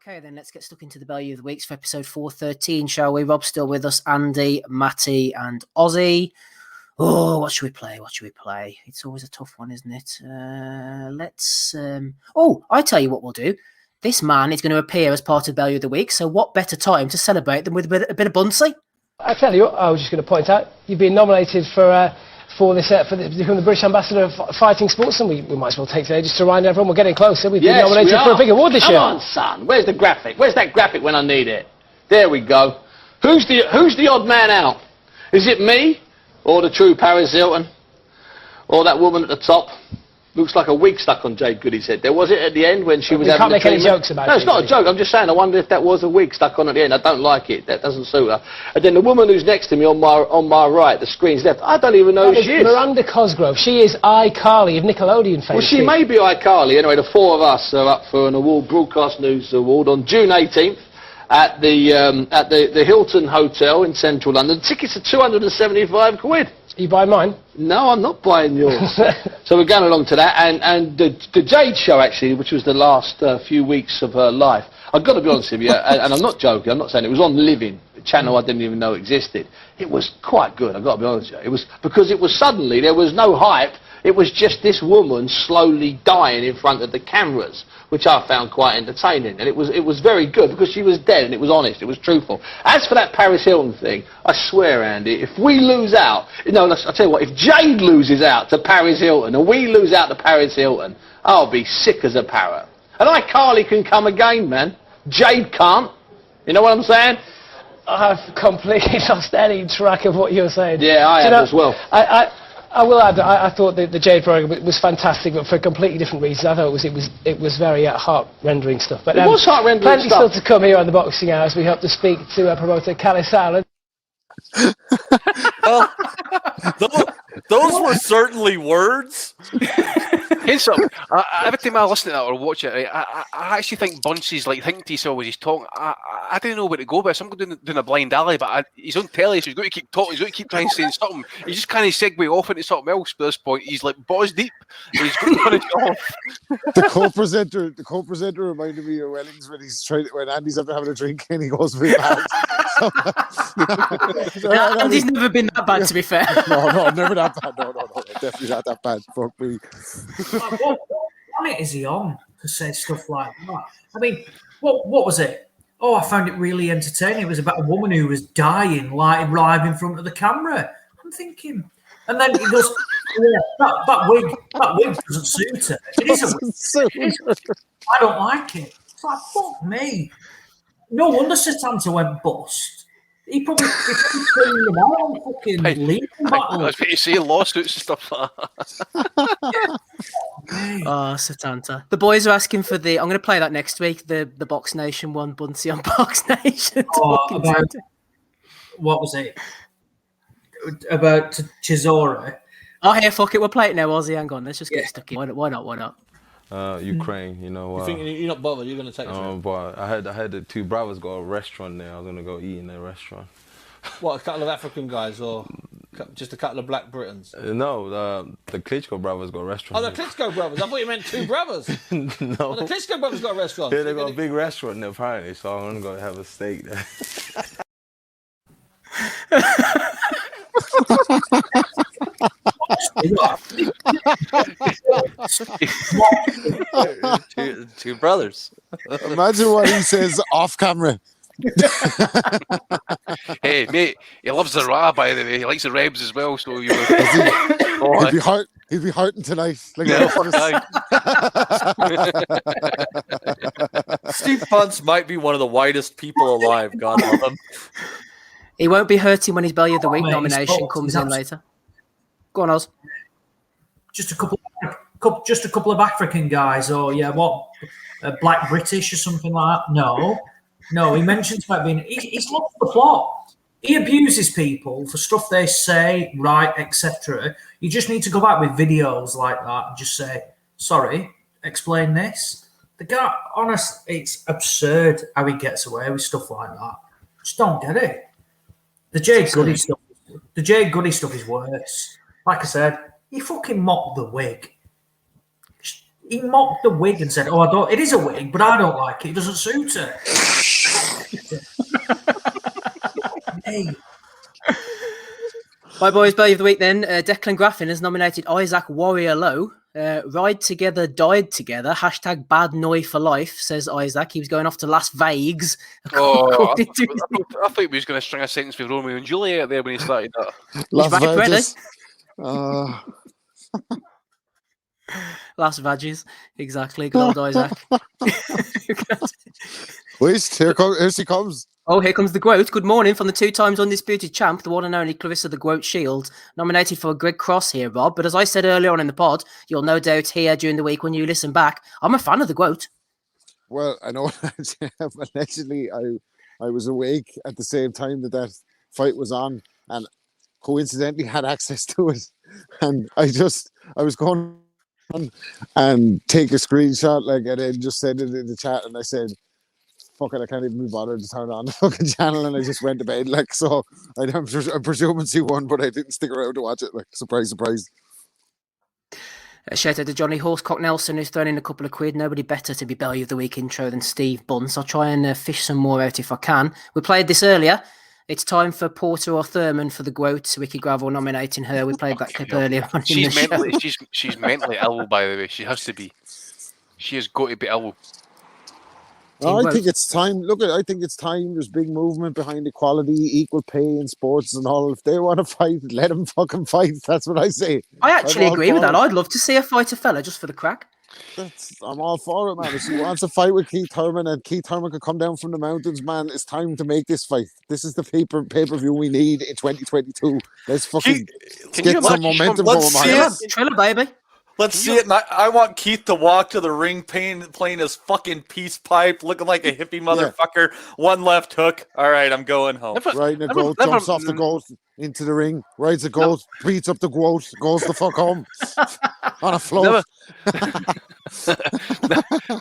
Okay, then let's get stuck into the Bellew of the Weeks for episode 413, shall we? Rob's still with us, Andy, Matty, and Ozzy. Oh, what should we play? It's always a tough one, isn't it? I tell you what we'll do. This man is going to appear as part of Bellew of the Week, so what better time to celebrate than with a bit of Bunsey? I tell you, I was just going to point out, you've been nominated for become the British Ambassador of Fighting Sports, and we might as well take today just to remind everyone we're getting closer. We've been nominated for a big award this year. Come on, son. Where's the graphic? Where's that graphic when I need it? There we go. Who's the odd man out? Is it me, or the true Paris Hilton, or that woman at the top? Looks like a wig stuck on Jade Goody's head. There was it at the end when she was having the treatment. You can't make any jokes about it. No, it's not a joke. I'm just saying, I wonder if that was a wig stuck on at the end. I don't like it. That doesn't suit her. And then the woman who's next to me on my right, the screen's left, I don't even know who she is. Miranda Cosgrove. She is iCarly of Nickelodeon fame. Well, she may be iCarly. Anyway, the four of us are up for an award, Broadcast News Award, on June 18th. At the Hilton Hotel in central London. Tickets are £275. Are you buying mine? No, I'm not buying yours. So we're going along to that, and the Jade show, actually, which was the last few weeks of her life. I've got to be honest with you, and I'm not joking, I'm not saying it was on Living, a channel I didn't even know existed. It was quite good, I've got to be honest with you. It was, because it was suddenly, there was no hype, it was just this woman slowly dying in front of the cameras, which I found quite entertaining. And it was very good because she was dead and it was honest, it was truthful. As for that Paris Hilton thing, I swear, Andy, if we lose out, I'll tell you what, if Jade loses out to Paris Hilton and we lose out to Paris Hilton, I'll be sick as a parrot. And iCarly can come again, man. Jade can't. You know what I'm saying? I've completely lost any track of what you're saying. Yeah, I have as well. I will add that I thought the Jade programme was fantastic, but for a completely different reason. I thought it was very heart-rendering stuff. But it was heart-rendering stuff. Plenty still to come here on the Boxing Hours. We hope to speak to promoter Callis Allen. Well, those were certainly words. Here's something. Every time I listen to that or watch it, I actually think Bunce's like thinking to himself as he's talking. I didn't know where to go, but I'm doing a blind alley. But he's on telly, so he's got to keep talking. He's got to keep trying to say something. He just kind of segue off into something else. At this point, he's like balls deep. He's going to finish off. The co-presenter reminded me of Wellings when Andy's up having a drink and he goes very bad. Andy's never been that bad, to be fair. No, never that bad. No, definitely not that bad. Fuck me. What planet is he on to say stuff like that? I mean, what was it? Oh, I found it really entertaining. It was about a woman who was dying live in front of the camera. I'm thinking, and then he goes, yeah, that wig doesn't suit her. It is a wig. I don't like it. It's like, fuck me. No wonder Satanta went bust. He probably turned them out on fucking legal battles. I was going to say lawsuits and stuff like that. Oh, Satanta. The boys are asking for I'm going to play that next week, the Box Nation one, Bunsey on Box Nation. What was it? About Chisora. Oh, here, fuck it. We'll play it now, Ozzy. Hang on. Let's just get stuck in. Why not? Ukraine, you know. You think you're not bothered? You're going to take it? But I had the two brothers got a restaurant there. I was going to go eat in their restaurant. What, a couple of African guys or just a couple of black Britons? No, the Klitschko brothers got a restaurant. Oh, the Klitschko brothers. I thought you meant two brothers. No. Oh, the Klitschko brothers got a restaurant. Yeah, they got a big restaurant there apparently, so I'm going to go have a steak there. two brothers. Imagine what he says off camera. Hey, mate, he loves the Ra, by the way. He likes the Rebs as well, so you he'll be hurting tonight. Like Steve Bunce might be one of the whitest people alive, God love him. He won't be hurting when his Bellew of the Week nomination comes in later. Go on, Oz. Just a couple of African guys, or Black British or something like that. No, he mentions about being. He's lost the plot. He abuses people for stuff they say, right, etc. You just need to go back with videos like that and just say, sorry, explain this. The guy, honest, it's absurd how he gets away with stuff like that. Just don't get it. The Jade Goody stuff is worse. Like I said, he fucking mocked the wig. He mocked the wig and said, "Oh, it is a wig, but I don't like it. It doesn't suit her." Hey. My boys, Bellew of the Week then. Declan Graffin has nominated Isaac Warrior Low. Ride together, died together. Hashtag bad noi for life, says Isaac. He was going off to Las Vegas. Oh, I thought he was going to string a sentence with Romeo and Juliet there when he started that. Las Vegas. Las Vegas, exactly. Good old Isaac. Wait, here she comes. Oh, here comes the Groat. Good morning from the 2 times undisputed champ, the one and only Clarissa the Groat Shield. Nominated for a Greg Cross here, Rob. But as I said earlier on in the pod, you'll no doubt hear during the week when you listen back, I'm a fan of the Groat. Well, I know allegedly I was awake at the same time that fight was on and coincidentally had access to it. And I was going on and take a screenshot and then just send it in the chat and I said, fuck it, I can't even be bothered to turn on the fucking channel and I just went to bed so I'm presuming she won, but I didn't stick around to watch it. Surprise, surprise. Shout out to Johnny Horsecock Nelson, who's thrown in a couple of quid. Nobody better to be Bellew of the Week intro than Steve Bunce. I'll try and fish some more out if I can. We played this earlier. It's time for Porter or Thurman for the Groat. Ricky Gravel nominating her. We played that clip earlier on in the show. She's mentally ill, by the way. She has to be. She has got to be ill. I think it's time. I think it's time. There's big movement behind equality, equal pay in sports and all. If they want to fight, let them fucking fight. That's what I say. I actually agree with that. I'd love to see her fight a fella just for the crack. I'm all for it, man. If she wants to fight with Keith Thurman and Keith Thurman could come down from the mountains, man, it's time to make this fight. This is the pay-per-view we need in 2022. Let's fucking get some momentum going, man. Triller, baby. Let's see it. And I want Keith to walk to the ring playing his fucking peace pipe, looking like a hippie motherfucker. Yeah. One left hook. All right, I'm going home. Riding a goat, jumps off the goat into the ring, rides a goat, beats up the goat, goes the fuck home on a float.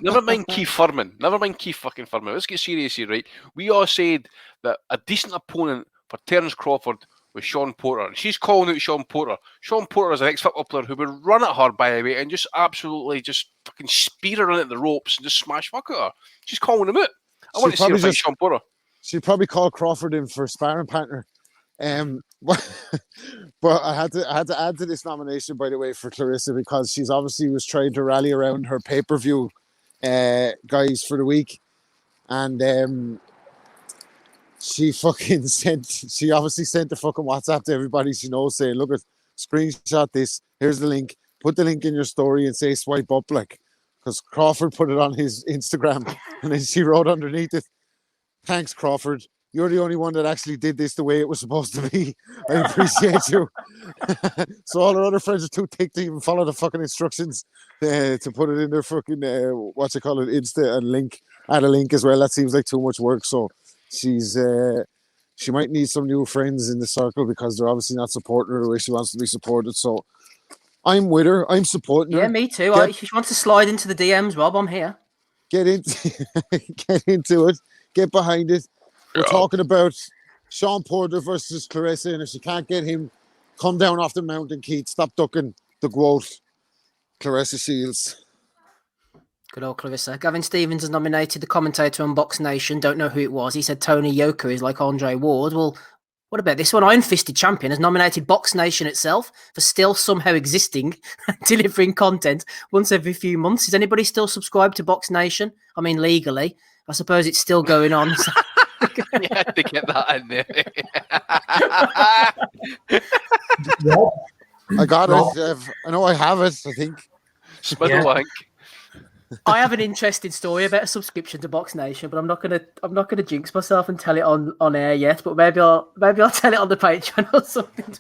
Never mind Keith Thurman. Never mind Keith fucking Thurman. Let's get serious here, right? We all said that a decent opponent for Terence Crawford with Sean Porter. And she's calling out Sean Porter. Sean Porter is an ex-football player who would run at her, by the way, and just absolutely just fucking spear her into the ropes and just smash fuck at her. She's calling him out. I want to see her fight Sean Porter. She'd probably call Crawford in for a sparring partner. But I had to add to this nomination, by the way, for Clarissa, because she's obviously was trying to rally around her pay-per-view guys for the week. And she obviously sent a fucking WhatsApp to everybody she knows saying, look, screenshot this. Here's the link. Put the link in your story and say swipe up, because Crawford put it on his Instagram. And then she wrote underneath it, thanks, Crawford. You're the only one that actually did this the way it was supposed to be. I appreciate you. So all her other friends are too thick to even follow the fucking instructions to put it in their fucking, Insta and add a link as well. That seems like too much work. So she might need some new friends in the circle because they're obviously not supporting her the way she wants to be supported. So I'm with her. I'm supporting her. Yeah, me too. If she wants to slide into the DMs, Rob, I'm here. Get into it. Get behind it. We're talking about Sean Porter versus Clarissa, and if she can't get him, come down off the mountain, Keith. Stop ducking the growth. Clarissa Shields. Good old Clarissa. Gavin Stevens has nominated the commentator on Box Nation. Don't know who it was. He said Tony Yoka is like Andre Ward. Well, what about this one? Iron Fisted Champion has nominated Box Nation itself for still somehow existing and delivering content once every few months. Is anybody still subscribed to Box Nation? I mean, legally. I suppose it's still going on. So. You had to get that in there. I got it. I know I have it, I think. I have an interesting story about a subscription to Box Nation, but I'm not gonna jinx myself and tell it on air yet. But maybe I'll tell it on the Patreon or something.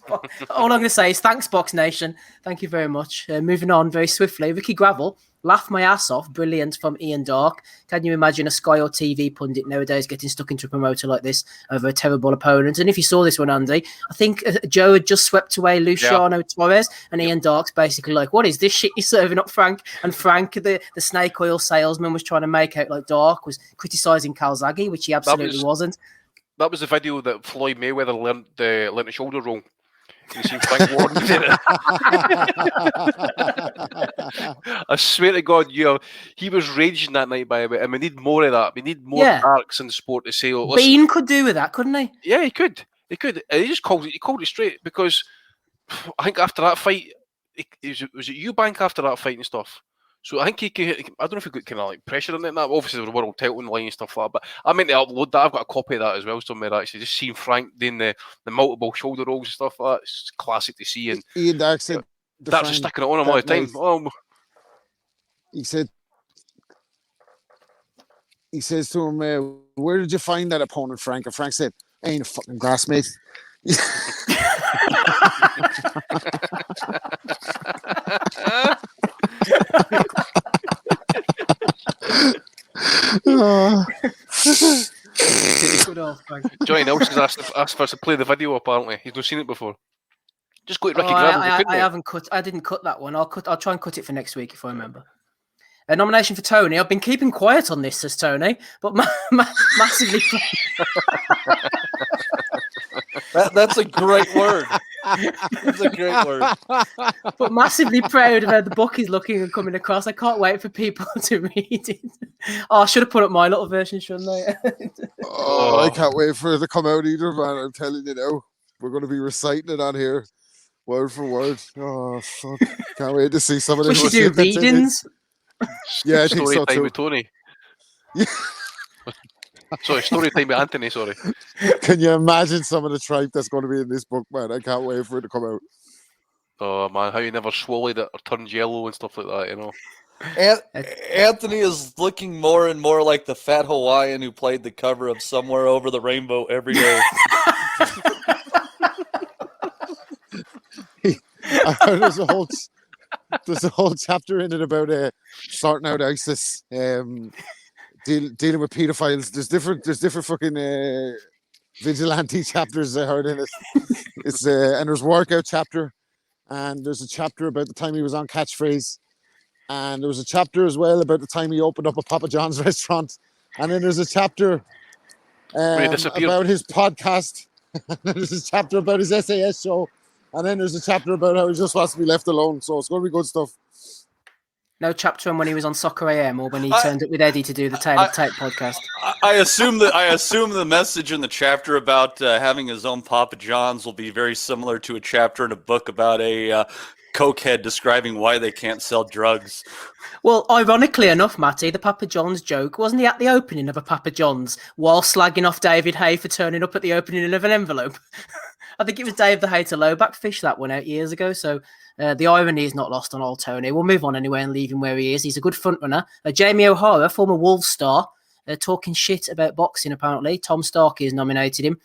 All I'm gonna say is thanks, Box Nation. Thank you very much. Moving on very swiftly, Ricky Gravel. Laugh my ass off. Brilliant from Ian Dark. Can you imagine a Sky or TV pundit nowadays getting stuck into a promoter like this over a terrible opponent? And if you saw this one, Andy, I think Joe had just swept away Luciano Torres, and Ian Dark's basically like, what is this shit you're serving up, Frank? And Frank, the snake oil salesman, was trying to make out like Dark was criticising Calzaghe, which he absolutely wasn't. That was the video that Floyd Mayweather learnt the shoulder roll. You see Frank Warden did it. I swear to God, he was raging that night, by the way, and we need more of that. We need more arcs in the sport to say, listen, Bean could do with that, couldn't he? Yeah, he could. He could. And he just called it straight, because I think after that fight, was it Eubank after that fight and stuff? So I think I don't know if he got kind of like pressure on it. And that obviously there was world title on the line and stuff like that. But I meant to upload that. I've got a copy of that as well somewhere. Actually, just seeing Frank doing the multiple shoulder rolls and stuff like that. It's classic to see. And Ian Dark said that's just sticking it on him all the time. He says to him, "Where did you find that opponent, Frank?" And Frank said, "Ain't a fucking grass, mate." Johnny Nelson's asked for us to play the video. Apparently, he's not seen it before. Just go to Ricky Gravel. I didn't cut that one. I'll try and cut it for next week if I remember. A nomination for Tony. I've been keeping quiet on this, says Tony, but massively. That's a great word. That's a great word. But massively proud of how the book is looking and coming across. I can't wait for people to read it. Oh, I should have put up my little version, shouldn't I? I can't wait for it to come out either, man. I'm telling you now. We're going to be reciting it on here, word for word. Oh, fuck. Can't wait to see some of this. We should do readings. Yeah, I think so time too. with Tony. Sorry, story time with Anthony, sorry. Can you imagine some of the tripe that's going to be in this book, man? I can't wait for it to come out. Oh, man, how you never swallowed it or turned yellow and stuff like that, you know? Anthony is looking more and more like the fat Hawaiian who played the cover of Somewhere Over the Rainbow every day. There's a whole chapter in it about sorting out ISIS, dealing with pedophiles. There's different fucking vigilante chapters I heard in it. It's and there's a workout chapter, and there's a chapter about the time he was on Catchphrase, and there was a chapter as well about the time he opened up a Papa John's restaurant, and then there's a chapter about his podcast, and then there's a chapter about his SAS show. And then there's a chapter about how he just wants to be left alone. So it's going to be good stuff. No chapter on when he was on Soccer AM or when he turned up with Eddie to do the Tale of Tape podcast. I assume the message in the chapter about having his own Papa John's will be very similar to a chapter in a book about a cokehead describing why they can't sell drugs. Well, ironically enough, Matty, the Papa John's joke, wasn't he at the opening of a Papa John's while slagging off David Hay for turning up at the opening of an envelope? I think it was Dave the Hater Lowback fished that one out years ago. So the irony is not lost on old Tony. We'll move on anyway and leave him where he is. He's a good front runner. Jamie O'Hara, former Wolves star, talking shit about boxing apparently. Tom Starkey has nominated him.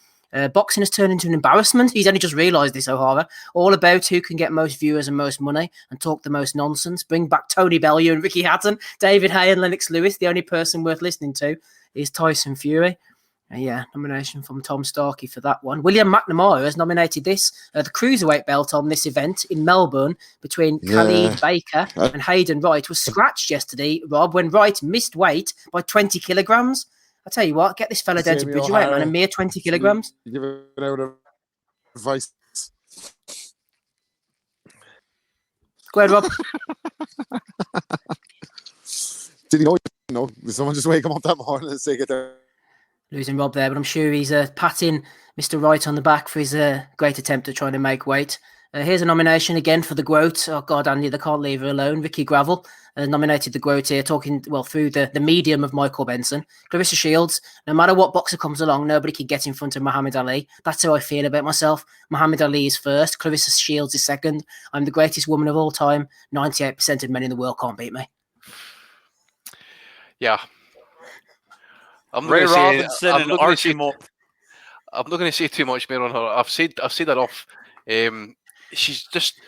Boxing has turned into an embarrassment. He's only just realised this, O'Hara. All about who can get most viewers and most money and talk the most nonsense. Bring back Tony Bellew and Ricky Hatton, David Hay and Lennox Lewis. The only person worth listening to is Tyson Fury. Nomination from Tom Starkey for that one. William McNamara has nominated the cruiserweight belt on this event in Melbourne between Khalid Baker and Hayden Wright was scratched yesterday, Rob, when Wright missed weight by 20 kilograms. I tell you what, get this fella down to Bridgeweight, man, a mere 20 kilograms. You give it out advice. Go ahead, Rob. Did he know? No, did someone just wake him up that morning and say get there? Losing Rob there, but I'm sure he's patting Mr. Wright on the back for his great attempt at trying to make weight. Here's a nomination again for the Groat. Oh, God, Andy, they can't leave her alone. Ricky Gravel nominated the Groat here, talking, through the medium of Michael Benson. Clarissa Shields, no matter what boxer comes along, nobody can get in front of Muhammad Ali. That's how I feel about myself. Muhammad Ali is first. Clarissa Shields is second. I'm the greatest woman of all time. 98% of men in the world can't beat me. Yeah. Ray Robinson and Archie Moore. I'm not going to say too much more on her. I've said enough. She's just,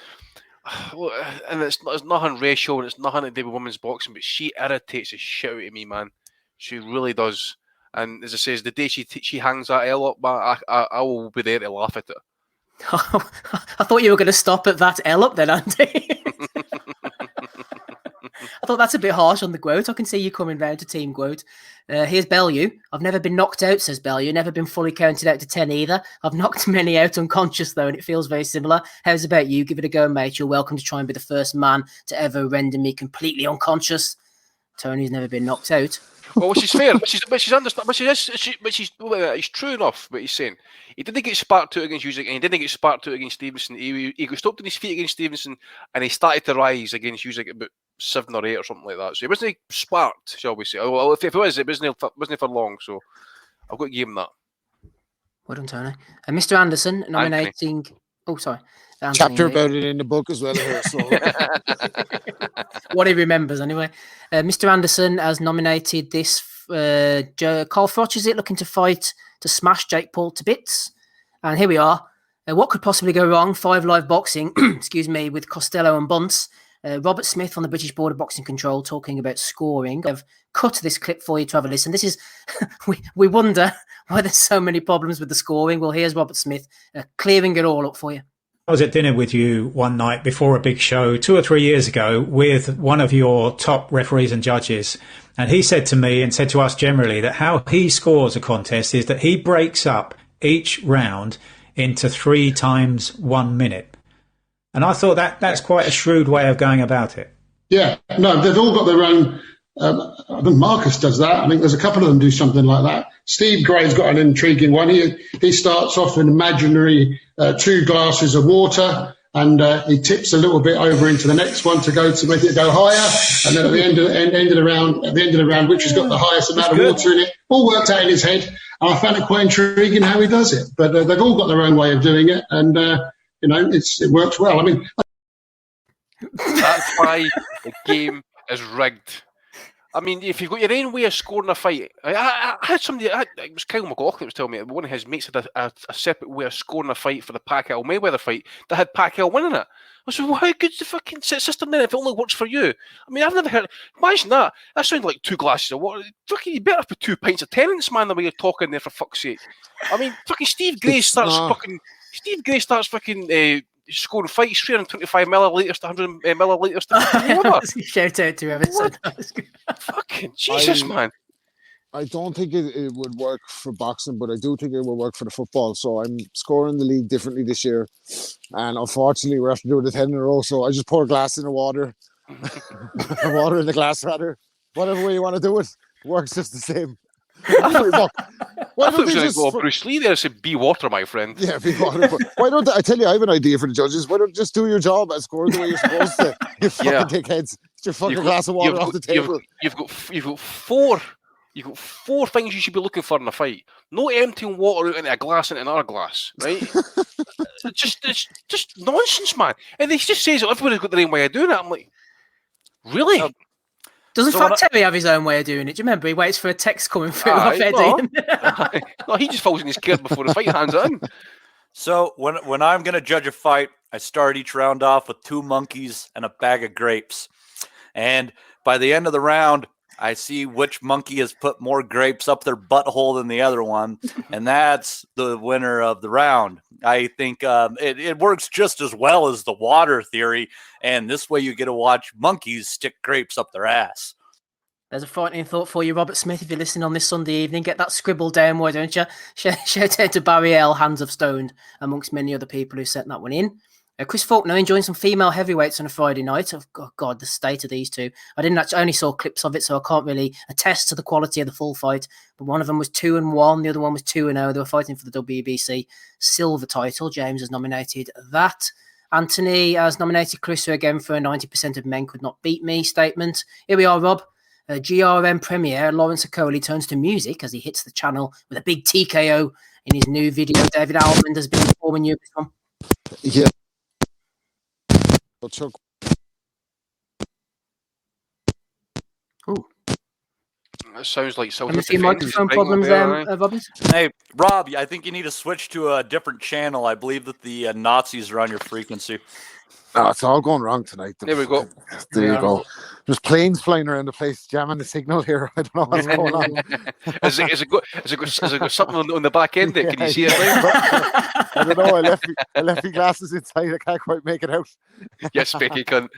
and it's nothing racial and it's nothing to do with women's boxing, but she irritates the shit out of me, man. She really does. And as I say, the day she hangs that L up, man, I will be there to laugh at it. I thought you were going to stop at that L up then, Andy. I thought that's a bit harsh on the Quote. I can see you coming round to Team Quote. Here's Bellew. I've never been knocked out, says Bellew. Never been fully counted out to 10 either. I've knocked many out unconscious, though, and it feels very similar. How's about you? Give it a go, mate. You're welcome to try and be the first man to ever render me completely unconscious. Tony's never been knocked out. Well, which is fair, but she's understand, but it's true enough what he's saying. He didn't get sparked out against Usyk, and he didn't get sparked out against Stevenson. He got stopped on his feet against Stevenson, and he started to rise against Usyk at about 7 or 8 or something like that. So he wasn't sparked, shall we say? Well, if it was, it wasn't for long. So I've got to give him that. Well done, Tony. And Mr. Anderson nominating. Anthony. Oh, sorry. Anthony, Chapter about it in the book as well. Here, so. What he remembers, anyway. Mr. Anderson has nominated this. Carl Froch, is it, looking to fight to smash Jake Paul to bits? And here we are. What could possibly go wrong? 5 Live Boxing, excuse me, with Costello and Bunce. Robert Smith on the British Board of Boxing Control talking about scoring. I've cut this clip for you to have a listen. This is, we wonder why there's so many problems with the scoring. Well, here's Robert Smith clearing it all up for you. I was at dinner with you one night before a big show 2 or 3 years ago with one of your top referees and judges. And he said to me and said to us generally that how he scores a contest is that he breaks up each round into 3 times 1 minute. And I thought that's quite a shrewd way of going about it. Yeah, no, they've all got their own. I think Marcus does that. I think there's a couple of them do something like that. Steve Gray's got an intriguing one. He starts off with imaginary 2 glasses of water, and he tips a little bit over into the next one to make it go higher. And then at the end of the round, which has got the highest amount of water in it, all worked out in his head. And I found it quite intriguing how he does it. But they've all got their own way of doing it, and it works well. I mean, that's why the game is rigged. I mean, if you've got your own way of scoring a fight, I had somebody, it was Kyle McLaughlin that was telling me one of his mates had a separate way of scoring a fight for the Pacquiao-Mayweather fight that had Pacquiao winning it. I said, well, how good's the fucking system then if it only works for you? I mean, I've never heard, imagine that. That sounds like 2 glasses of water. Fucking, you better put 2 pints of Tennent's, man, the way you're talking there, for fuck's sake. I mean, fucking Steve Gray starts scoring fights, 325 millilitres to 100 millilitres to Shout out to Everton. Fucking Jesus, man. I don't think it would work for boxing, but I do think it will work for the football. So I'm scoring the league differently this year. And unfortunately, we're after doing the 10 in a row. So I just pour a glass in the water. Water in the glass, rather. Whatever way you want to do it, works just the same. Why don't they just Bruce Lee there said, "Be water, my friend." Yeah, be water. But why don't I tell you? I have an idea for the judges. Why don't you just do your job and score the way you're supposed to? You fucking dickheads! Get your fucking glass of water off the table. You've got 4. You've got 4 things you should be looking for in a fight. No emptying water out into a glass into another glass, right? it's just nonsense, man. And he just says everybody's got their own way of doing it. I'm like, really? Doesn't Fat Terry have his own way of doing it? Do you remember? He waits for a text coming through off Eddie. No, he just falls in his gear before the fight, hands on. So when I'm going to judge a fight, I start each round off with 2 monkeys and a bag of grapes. And by the end of the round, I see which monkey has put more grapes up their butthole than the other one. And that's the winner of the round. I think it works just as well as the water theory. And this way you get to watch monkeys stick grapes up their ass. There's a frightening thought for you, Robert Smith. If you're listening on this Sunday evening, get that scribbled down, why don't you? Shout out to Barry L, Hands of Stone, amongst many other people who sent that one in. Chris Faulkner enjoying some female heavyweights on a Friday night. Oh, God, the state of these two. I only saw clips of it, so I can't really attest to the quality of the full fight. But one of them was 2-1, the other one was 2-0. They were fighting for the WBC silver title. James has nominated that. Anthony has nominated Clarissa again for a 90% of men could not beat me statement. Here we are, Rob. GRM premiere, Lawrence Okoli turns to music as he hits the channel with a big TKO in his new video. David Almond has been informing you of this one. Yeah. Ooh. That sounds like so. A few microphone problems there, Robert? Hey, Rob, I think you need to switch to a different channel. I believe that the Nazis are on your frequency. Oh, it's all going wrong tonight. There we go. There you go. There's planes flying around the place jamming the signal here. I don't know what's going on. Has it got something on the back end? Can you see it? I don't know. I left my glasses inside. I can't quite make it out. Yes, Becky cunt.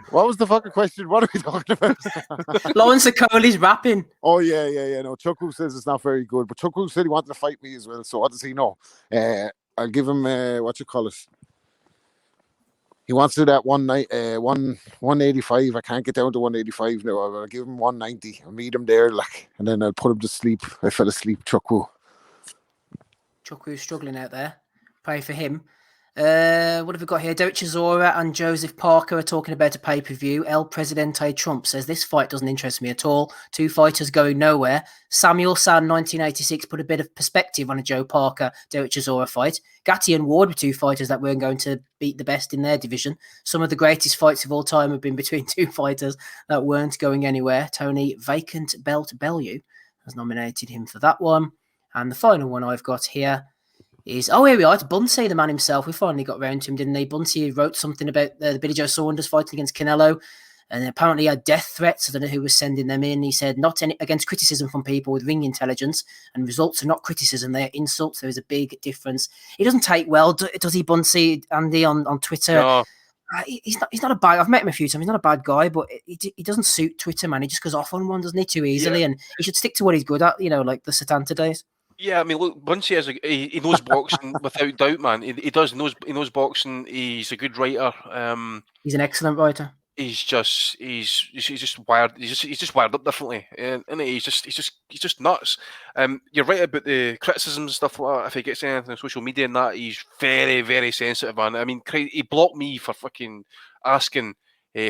What was the fucking question? What are we talking about? Lawrence Okoli's rapping. Oh yeah. No, Chuckle says it's not very good, but Chuckle said he wanted to fight me as well. So what does he know? I'll give him what you call it. He wants to do that 185. I can't get down to 185 now. I'll give him 190. I'll meet him there, like, and then I'll put him to sleep. I fell asleep, Chuckle. Chuckle's struggling out there. Pray for him. What have we got here? Derek Chisora and Joseph Parker are talking about a pay-per-view. El Presidente Trump says this fight doesn't interest me at all. Two fighters going nowhere. Samuel San 1986 put a bit of perspective on a Joe Parker Derek Chisora fight. Gatti and Ward were two fighters that weren't going to beat the best in their division. Some of the greatest fights of all time have been between two fighters that weren't going anywhere. Tony Vacant Belt Bellew has nominated him for that one. And the final one I've got here is, here we are, it's Bunsey, the man himself. We finally got round to him, didn't he? Bunsey wrote something about the Billy Joe Saunders fighting against Canelo, and apparently he had death threats. I don't know who was sending them in. He said, not any, against criticism from people with ring intelligence, and results are not criticism, they are insults. There is a big difference. He doesn't take well, does he, Bunsey, Andy, on Twitter? No. He's not a bad. I've met him a few times. He's not a bad guy, but he doesn't suit Twitter, man. He just goes off on one, doesn't he, too easily? Yeah. And he should stick to what he's good at, like the Satanta days. Yeah, I mean, look, Bunsey he knows boxing without doubt, man. He knows boxing. He's a good writer. He's an excellent writer. He's just wired. He's just wired up differently, and he's just nuts. You're right about the criticism and stuff like that. If he gets anything on social media and that, he's very, very sensitive, man. I mean, he blocked me for fucking asking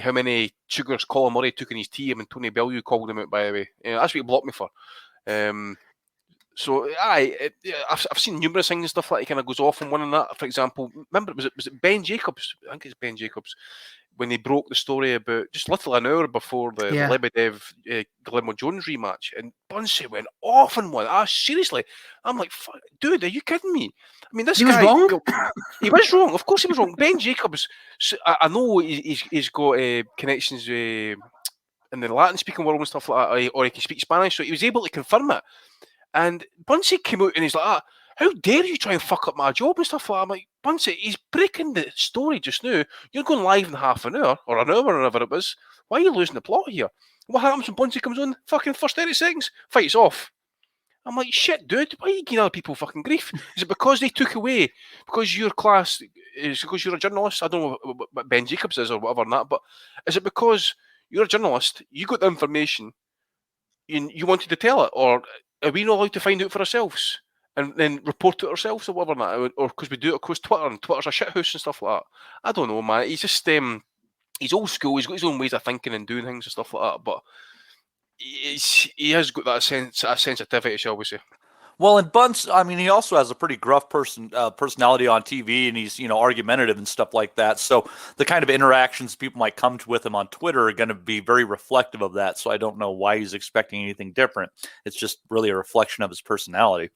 how many sugars Colin Murray took in his tea, and Tony Bellew called him out. By the way, that's what he blocked me for. So I've seen numerous things and stuff like he kind of goes off on one and that. For example, remember was it Ben Jacobs? I think it's Ben Jacobs when they broke the story about just literally an hour before the Lebedev Guillermo Jones rematch, and Bunsey went off on one. Seriously, I'm like, dude, are you kidding me? I mean, this guy was wrong. He was wrong. Of course, he was wrong. Ben Jacobs. I know he's got connections in the Latin speaking world and stuff like that, or he can speak Spanish, so he was able to confirm it. And Bunsey came out and he's like, how dare you try and fuck up my job and stuff like that. I'm like, Bunsey, he's breaking the story just now. You're going live in half an hour or whatever it was. Why are you losing the plot here? What happens when Bunsey comes on? Fucking first 30 seconds, fights off. I'm like, shit, dude, why are you giving other people fucking grief? Is it because they took away, because your class is because you're a journalist? I don't know what Ben Jacobs is or whatever and that, but is it because you're a journalist, you got the information, and you wanted to tell it, or are we not allowed to find out for ourselves and then report it ourselves or whatever, that, or because we do it across Twitter and Twitter's a shithouse and stuff like that? I don't know, man. He's just he's old school. He's got his own ways of thinking and doing things and stuff like that. But he has got that sensitivity, shall we say? Well, and Bunce, I mean, he also has a pretty gruff personality on TV, and he's, argumentative and stuff like that. So the kind of interactions people might come to with him on Twitter are going to be very reflective of that. So I don't know why he's expecting anything different. It's just really a reflection of his personality.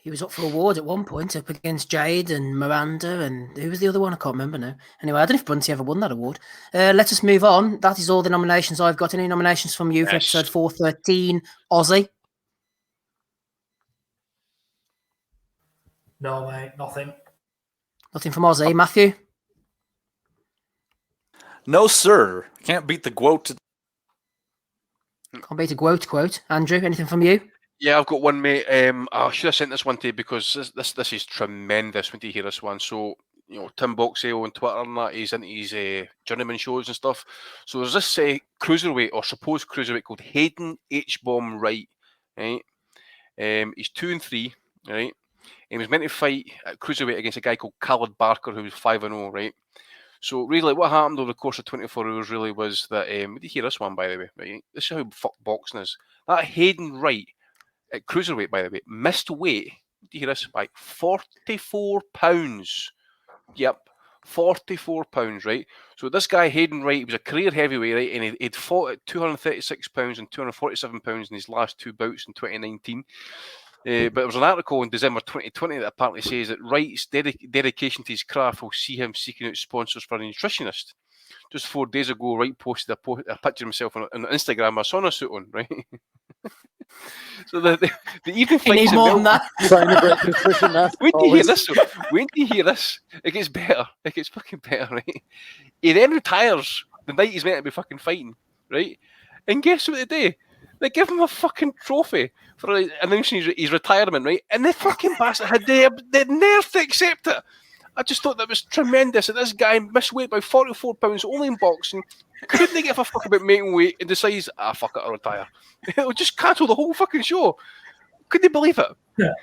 He was up for award at one point, up against Jade and Miranda, and who was the other one? I can't remember now. Anyway, I don't know if Bunsey ever won that award. Let us move on. That is all the nominations I've got. Any nominations from you for episode 413, Ozzy? No, mate, nothing. Nothing from Ozzy. Matthew? No, sir. Can't beat the quote. Can't beat a quote. Andrew, anything from you? Yeah, I've got one, mate. I should have sent this one to you because this is tremendous when you hear this one. So, Tim Boxell on Twitter and that, he's into his journeyman shows and stuff. So there's this cruiserweight or supposed cruiserweight called Hayden H-Bomb Wright, right? He's 2-3, right? He was meant to fight at cruiserweight against a guy called Khaled Barker, who was 5-0, right? So really, what happened over the course of 24 hours really was that, did you hear this one, by the way? Right? This is how fucked boxing is. That Hayden Wright at cruiserweight, by the way, missed weight, did you hear this, by 44 pounds. Yep, 44 pounds, right? So this guy, Hayden Wright, he was a career heavyweight, right? And he'd fought at 236 pounds and 247 pounds in his last two bouts in 2019. But there was an article in December 2020 that apparently says that Wright's dedication to his craft will see him seeking out sponsors for a nutritionist. Just 4 days ago, Wright posted a picture of himself on Instagram with a sauna suit on, right? So the evening flights need more than that. Sign a great nutrition, that. Wait till you hear this. Wait till you hear this. It gets better. It gets fucking better, right? He then retires the night he's meant to be fucking fighting, right? And guess what they do? They give him a fucking trophy for announcing his retirement, right? And the fucking bastard had the nerve to accept it. I just thought that was tremendous. And this guy missed weight by 44 pounds only in boxing. Couldn't give a fuck about making weight and decides, fuck it, I'll retire. It'll just cancel the whole fucking show. Couldn't believe it? Yeah.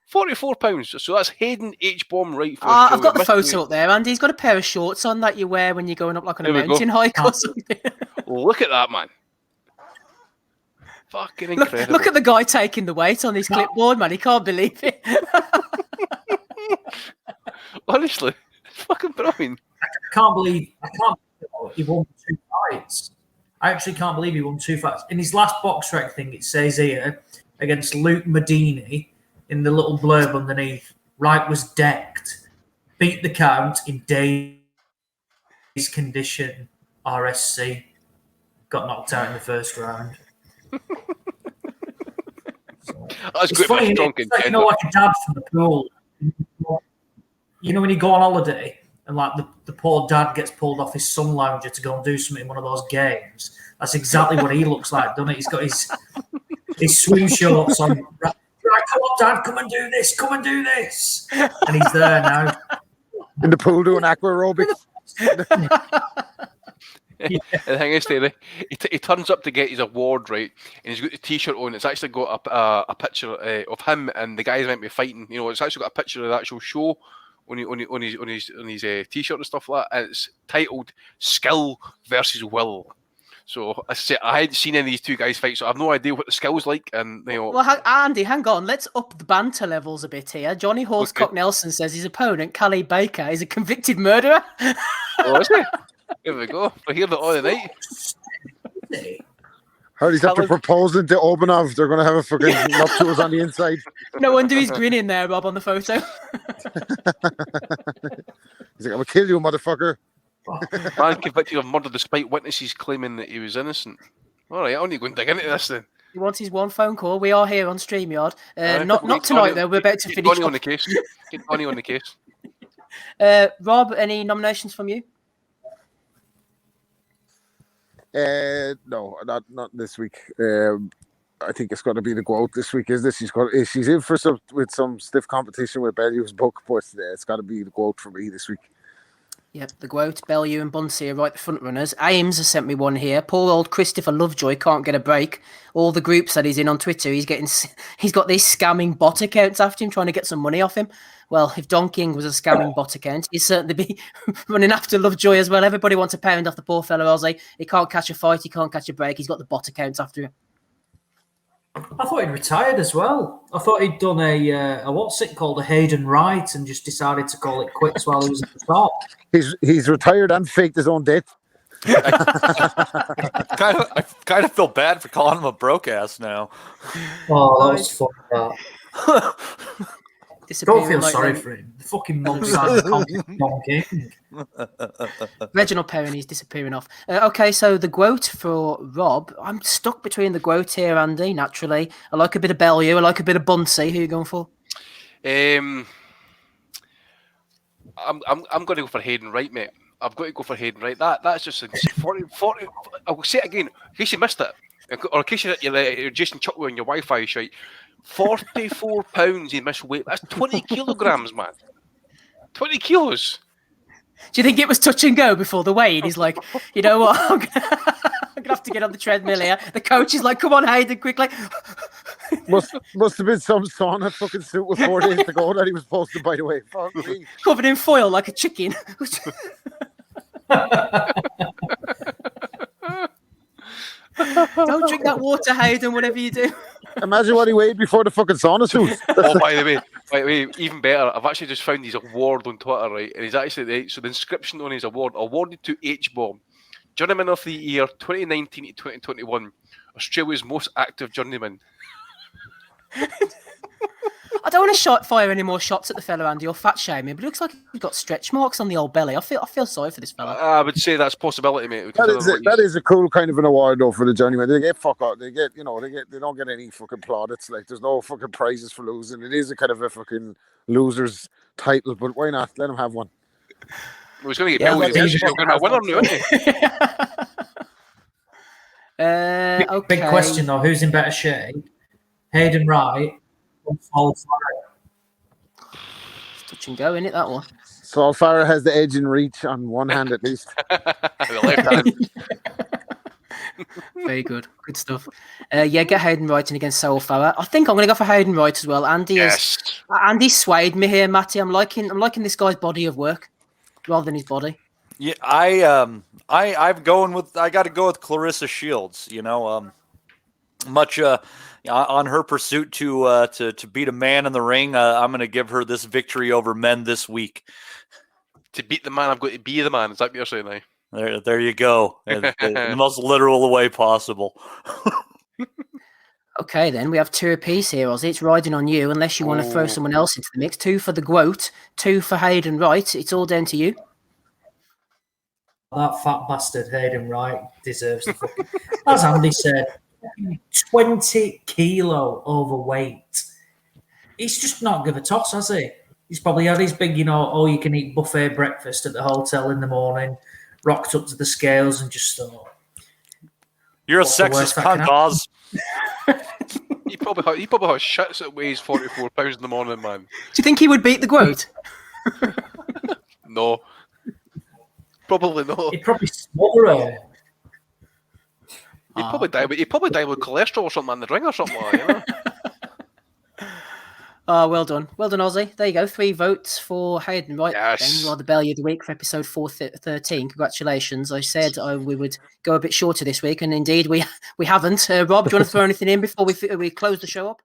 44 pounds. So that's Hayden H-Bomb Wright. I've got the photo up there, Andy. He's got a pair of shorts on that you wear when you're going up like on a mountain hike or something. Look at that, man. Fucking incredible. Look at the guy taking the weight on his clipboard, man. He can't believe it. Honestly, it's fucking brilliant. I can't believe he won 2 fights. I actually can't believe he won 2 fights. In his last box rec thing, it says here, against Luke Medini, in the little blurb underneath, Wright was decked, beat the count in days condition, RSC, got knocked out in the first round. That's it's good. funny, like, like a dad from the pool. You know when you go on holiday and like the poor dad gets pulled off his sun lounger to go and do something in one of those games. That's exactly what he looks like, doesn't it? He's got his swim shorts on. Right, come on, Dad, come and do this, and he's there now in the pool doing aqua aerobics. The thing is, he turns up to get his award, right? And he's got the T-shirt on. It's actually got a picture of him and the guys meant to be fighting. You know, it's actually got a picture of the actual show on his T-shirt and stuff like that. And it's titled "Skill versus Will." So I hadn't seen any of these two guys fight, so I have no idea what the skill's like. And you know, well, Andy, hang on. Let's up the banter levels a bit here. Johnny Horsecock Nelson says his opponent, Callie Baker, is a convicted murderer. Oh, is he? Here we go. We're here all the night. Heard he's after proposing to Obanov. They're going to have a fucking nuptials on the inside. No wonder he's grinning there, Rob, on the photo. He's like, I'm going to kill you, motherfucker. Man convicted of murder despite witnesses claiming that he was innocent. All right, I only go and dig into this then. He wants his one phone call. We are here on StreamYard. Not tonight, though. We're about to finish. Get Donnie on the case. Get Donnie on the case. Rob, any nominations from you? No, not this week. I think it's got to be the GOAT this week. She's in for some stiff competition with Bellew's book, but it's got to be the GOAT for me this week. Yep, the GOAT, Bellew and Bunsey are right the front runners. Ames has sent me one here. Poor old Christopher Lovejoy can't get a break. All the groups that he's in on Twitter, he's got these scamming bot accounts after him, trying to get some money off him. Well, if Don King was a scamming bot account, he'd certainly be running after Lovejoy as well. Everybody wants a pound off the poor fellow. I was like, he can't catch a fight, he can't catch a break. He's got the bot accounts after him. I thought he'd retired as well. I thought he'd done a what's it called, a Hayden Wright, and just decided to call it quits while he was at the top. He's retired and faked his own death. I kind of feel bad for calling him a broke ass now. Oh, that was fucked up. Don't feel sorry for him. The fucking mug-side Don King. Reginald Perrin, he's disappearing off. Okay, so the GOAT for Rob. I'm stuck between the GOAT here, Andy, naturally. I like a bit of Bellew. I like a bit of Bunsey. Who are you going for? I'm going to go for Hayden Wright, mate. I've got to go for Hayden Wright. That's just 40. I will say it again, in case you missed it, or in case you're Jason Chuckwell and your Wi-Fi is shite. 44 pounds he missed weight. That's 20 kilograms, man. 20 kilos. Do you think it was touch and go before the weigh-in? He's like, you know what? I'm gonna have to get on the treadmill here. The coach is like, come on, Hayden, quickly. Must have been some sauna fucking suit with 4 days to go that he was posted, by the way. Fuck me. Covered in foil like a chicken. Don't drink that water, Hayden, whatever you do. Imagine what he weighed before the fucking sauna suit. Oh, by the way, even better, I've actually just found his award on Twitter, right? And he's actually, so the inscription on his award, awarded to H-Bomb, Journeyman of the Year 2019 to 2021, Australia's most active journeyman. I don't want to fire any more shots at the fella, Andy, or fat shame him, but it looks like he's got stretch marks on the old belly. I feel sorry for this fella. I would say that's a possibility, mate. That is a cool kind of an award though for the journeyman. They get fuck out. They don't get any fucking plaudits. Like there's no fucking prizes for losing. It is a kind of a fucking loser's title, but why not? Let him have one. He's going to get penalties. He's going to win, isn't he? Okay. Big question though: who's in better shape, Hayden Wright or Saul Farah? It's touch and go, isn't it? That one. Saul Farah has the edge in reach on one hand at least. The left hand. Very good stuff. Get Hayden Wright in against Saul Farah. I think I'm going to go for Hayden Wright as well. Andy swayed me here, Matty. I'm liking this guy's body of work rather than his body. Yeah, I'm going with. I got to go with Clarissa Shields. You know, much on her pursuit to beat a man in the ring. I'm going to give her this victory over men this week. To beat the man, I've got to be the man. Is that what you're saying now? There you go. In the most literal way possible. Okay, then we have 2 apiece here, Ozzy. It's riding on you, unless you want to throw someone else into the mix. 2 for the Groat, 2 for Hayden Wright. It's all down to you. That fat bastard Hayden Wright deserves the fucking. As Andy said, 20 kilo overweight. He's just not give a toss, has he? He's probably had his big, all-you-can-eat buffet breakfast at the hotel in the morning, rocked up to the scales and just thought, "You're a sexist cunt, Oz." He probably has shits that weighs 44 pounds in the morning, man. Do you think he would beat the Groat? No. Probably not. He'd probably smother her. He'd probably die with cholesterol or something in the ring or something like that, Well done, Ozzy. There you go. 3 votes for Hayden Wright. Yes. Then you are the Bellew of the week for episode 413. Congratulations. I said we would go a bit shorter this week, and indeed we haven't. Rob, do you want to throw anything in before we close the show up?